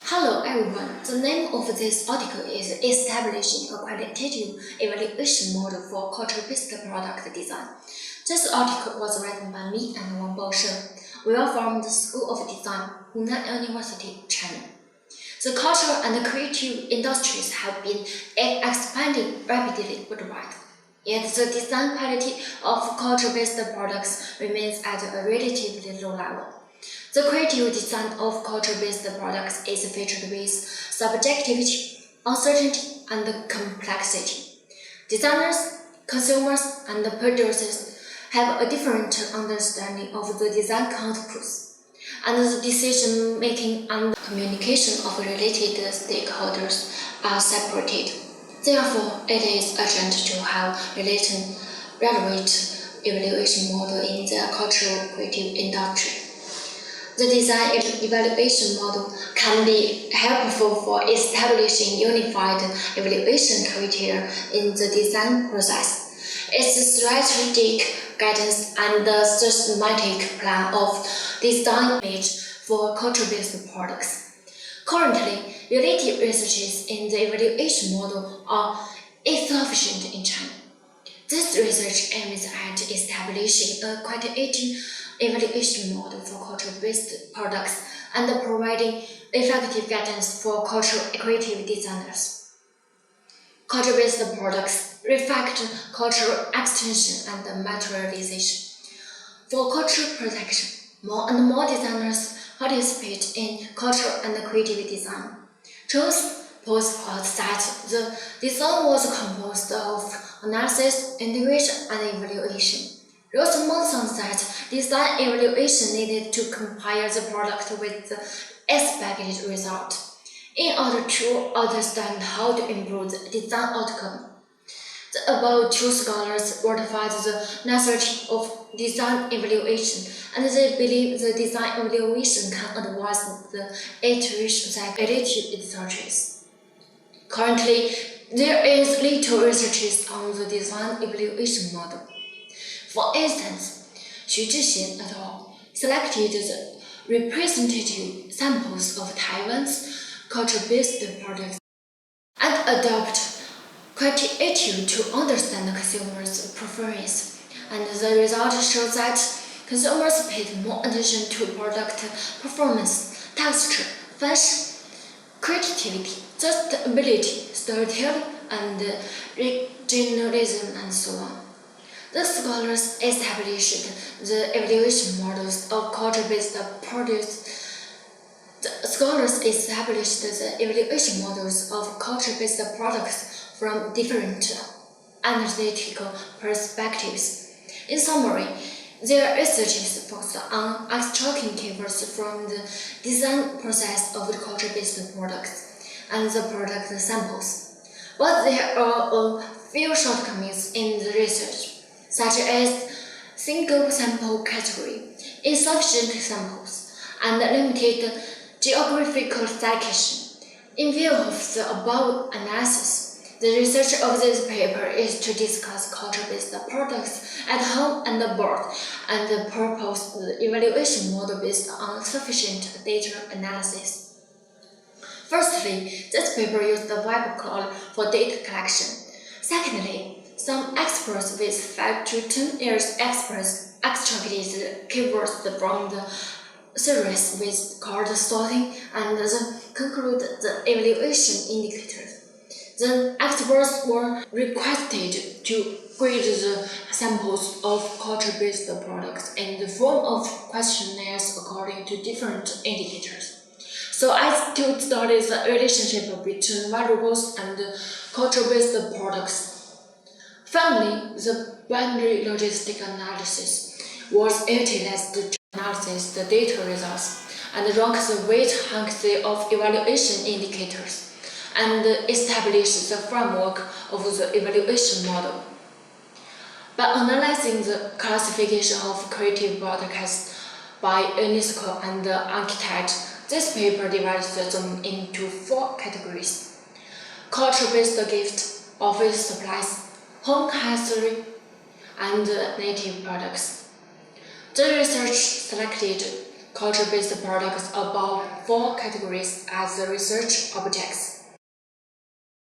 Hello everyone, the name of this article is Establishing a Quantitative Evaluation Model for Culture-Based Product Design. This article was written by me and Wang Baoshen. We are from the School of Design, Hunan University, China. The cultural and creative industries have been expanding rapidly worldwide. Yet the design quality of culture-based products remains at a relatively low level. The creative design of culture-based products is featured with subjectivity, uncertainty, and complexity. Designers, consumers, and producers have a different understanding of the design outputs, and the decision-making and communication of related stakeholders are separated. Therefore, it is urgent to have relevant evaluation model in the cultural creative industry. The design evaluation model can be helpful for establishing unified evaluation criteria in the design process. Its strategic guidance and the systematic plan of design image for culture-based products. Currently, related researches in the evaluation model are insufficient in China. This research aims at establishing a quantitative evaluation model for culture-based products and providing effective guidance for cultural creative designers. Culture-based products reflect cultural extension and materialization. For cultural protection, more and more designers participate in cultural and creative design. Truth postulates that the design was composed of analysis, integration, and evaluation. Ross Monson said design evaluation needed to compare the product with the expected result in order to understand how to improve the design outcome. The above two scholars ratified the necessity of design evaluation, and they believe the design evaluation can advance the iteration related researches. Currently, there is little research on the design evaluation model. For instance, Xu Zhixian et al. Selected the representative samples of Taiwan's culture-based products and adopted quantitative to understand the consumer's preference, and the results show that consumers paid more attention to product performance, texture, fashion, creativity, sustainability, storytelling, and regionalism, and so on. The scholars established the evaluation models of culture-based products. The scholars established the evaluation models of culture-based products from different analytical perspectives. In summary, their research is focused on extracting keywords from the design process of the culture-based products and the product samples. But there are a few shortcomings in the research, such as single sample category, insufficient samples, and limited geographical citation. In view of the above analysis, the research of this paper is to discuss culture-based products at home and abroad, and propose the evaluation model based on sufficient data analysis. Firstly, this paper used the web cloud for data collection. Secondly, some experts with 5 to 10 years experience extracted keywords from the series with card sorting and then conclude the evaluation indicators. Then experts were requested to grade the samples of culture-based products in the form of questionnaires according to different indicators. So as to study the relationship between variables and culture-based products. Finally, the binary logistic analysis was utilized to analyze the data results and rank the weight hierarchy of evaluation indicators and establish the framework of the evaluation model. By analyzing the classification of creative products by UNESCO and Quantitative, this paper divides them into 4 categories: culture-based gift, office supplies, home accessory, and native products. The research selected culture-based products about 4 categories as the research objects,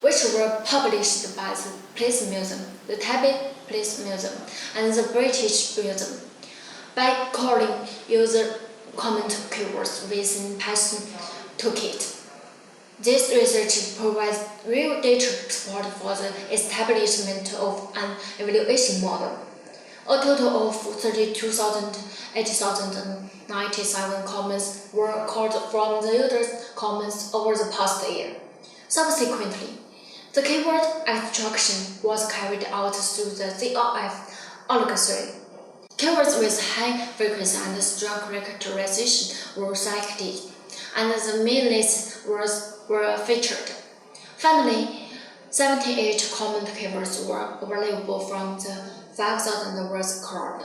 which were published by the Place Museum, the Taipei Place Museum, and the British Museum, by calling user comment keywords within Python toolkit. This research provides real data support for the establishment of an evaluation model. A total of 32,097 comments were called from the users' comments over the past year. Subsequently, the keyword extraction was carried out through the ZRF algorithm. Keywords with high frequency and strong characterization were selected, and the main list were featured. Finally, 78 common keywords were available from the 5,000 words crowd.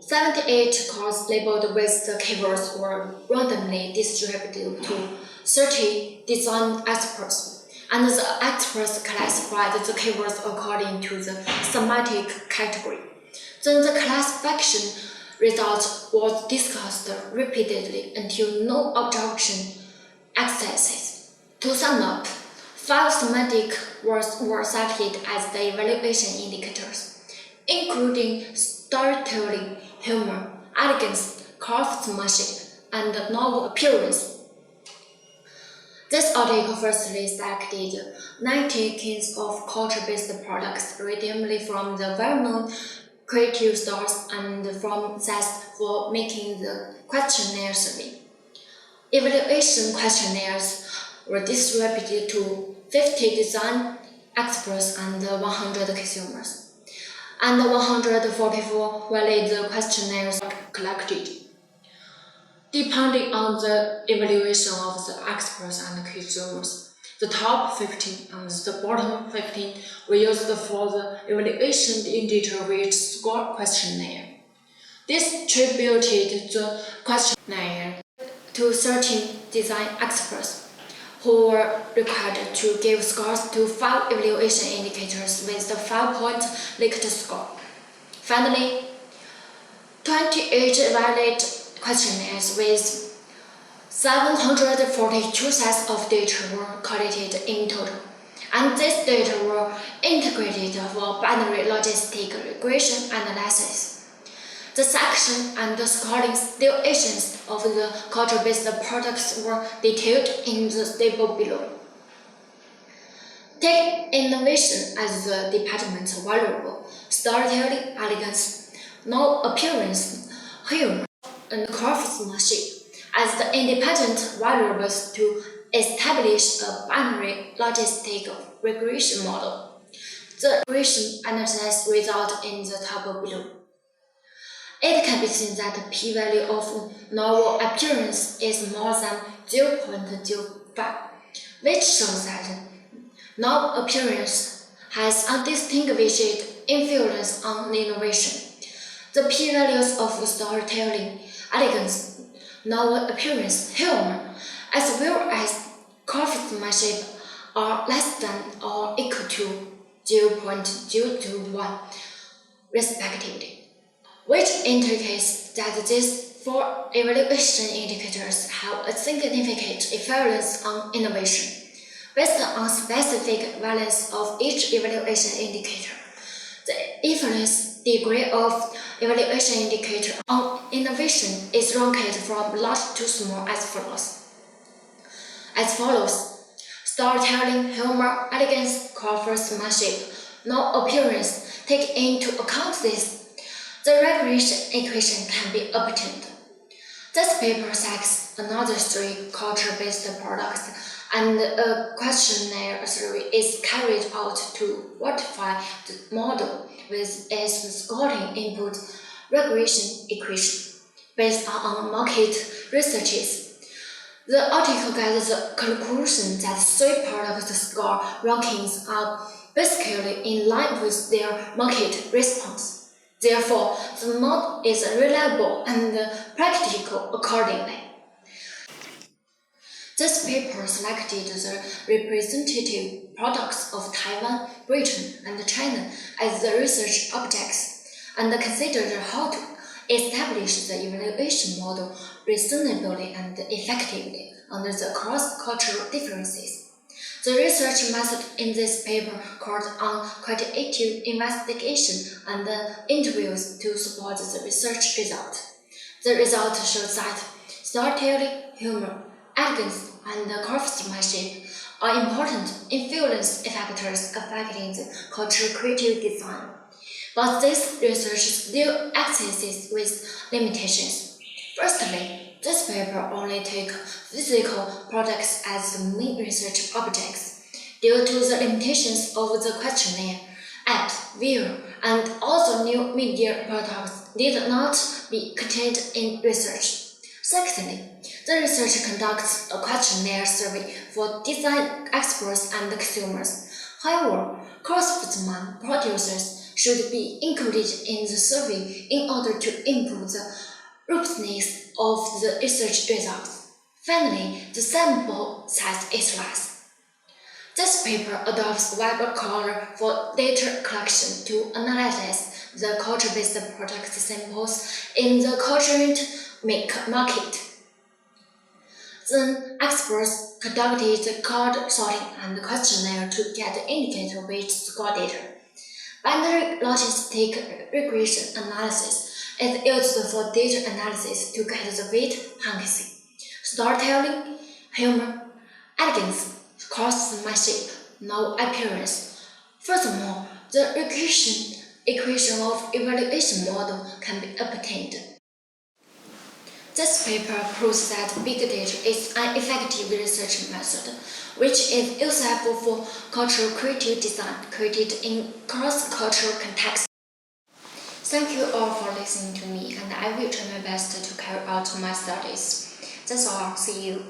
78 cards labeled with the keywords were randomly distributed to 30 design experts, and the experts classified the keywords according to the thematic category. Then the classification result was discussed repeatedly until no objection exists. To sum up, 5 thematic words were selected as the evaluation indicators, including storytelling, humor, elegance, craftsmanship, and novel appearance. This article firstly selected 90 kinds of culture-based products randomly from the well-known creative stores and from sets for making the questionnaire survey. Evaluation questionnaires were distributed to 50 design experts and 100 consumers, and 144 valid questionnaires were collected. Depending on the evaluation of the experts and consumers, the top 15 and the bottom 15 were used for the evaluation indicator which score questionnaire. Distributed the questionnaire to 13 design experts, who were required to give scores to 5 evaluation indicators with the 5-point Likert score. Finally, 28 valid questionnaires with 742 sets of data were collected in total, and these data were integrated for binary logistic regression analysis. The section and the scoring situations of the culture-based products were detailed in the table below. Take innovation as the department variable, storytelling, elegance, novel appearance, humor, and craftsmanship as the independent variables to establish a binary logistic regression model. The regression analysis result in the table below. It can be seen that the p-value of novel appearance is more than 0.05, which shows that novel appearance has undistinguished influence on innovation. The p-values of storytelling, elegance, novel appearance, humor, as well as craftsmanship are less than or equal to 0.021, respectively, which indicates that these 4 evaluation indicators have a significant influence on innovation. Based on specific values of each evaluation indicator, the influence degree of evaluation indicator on innovation is ranked from large to small as follows: storytelling, humor, elegance, craftsmanship, no appearance. Take into account this, the regression equation can be obtained. This paper selects another 3 culture-based products, and a questionnaire survey is carried out to verify the model with its scoring input regression equation based on market researches. The article gets the conclusion that 3 product score rankings are basically in line with their market response. Therefore, the model is reliable and practical accordingly. This paper selected the representative products of Taiwan, Britain, and China as the research objects, and considered how to established the evaluation model reasonably and effectively under the cross-cultural differences. The research method in this paper called on quantitative investigation and interviews to support the research result. The result shows that storytelling, humor, elegance, and craftsmanship are important influence factors affecting the cultural creative design. But this research still exists with limitations. Firstly, this paper only takes physical products as the main research objects. Due to the limitations of the questionnaire, app, viewer, and other new media products did not be contained in research. Secondly, the research conducts a questionnaire survey for design experts and consumers. However, craftsman producers should be included in the survey in order to improve the robustness of the research results. Finally, the sample size is less. This paper adopts web crawler for data collection to analyze the culture-based product samples in the current market. Then experts conducted card sorting and questionnaire to get indicator weight score data. Binary logistic regression analysis is used for data analysis to get the weight hierarchy, storytelling, humor, elegance, craftsmanship, no appearance. Furthermore, the regression equation of evaluation model can be obtained. This paper proves that big data is an effective research method, which is useful for cultural creative design created in cross-cultural contexts. Thank you all for listening to me, and I will try my best to carry out my studies. That's all. See you.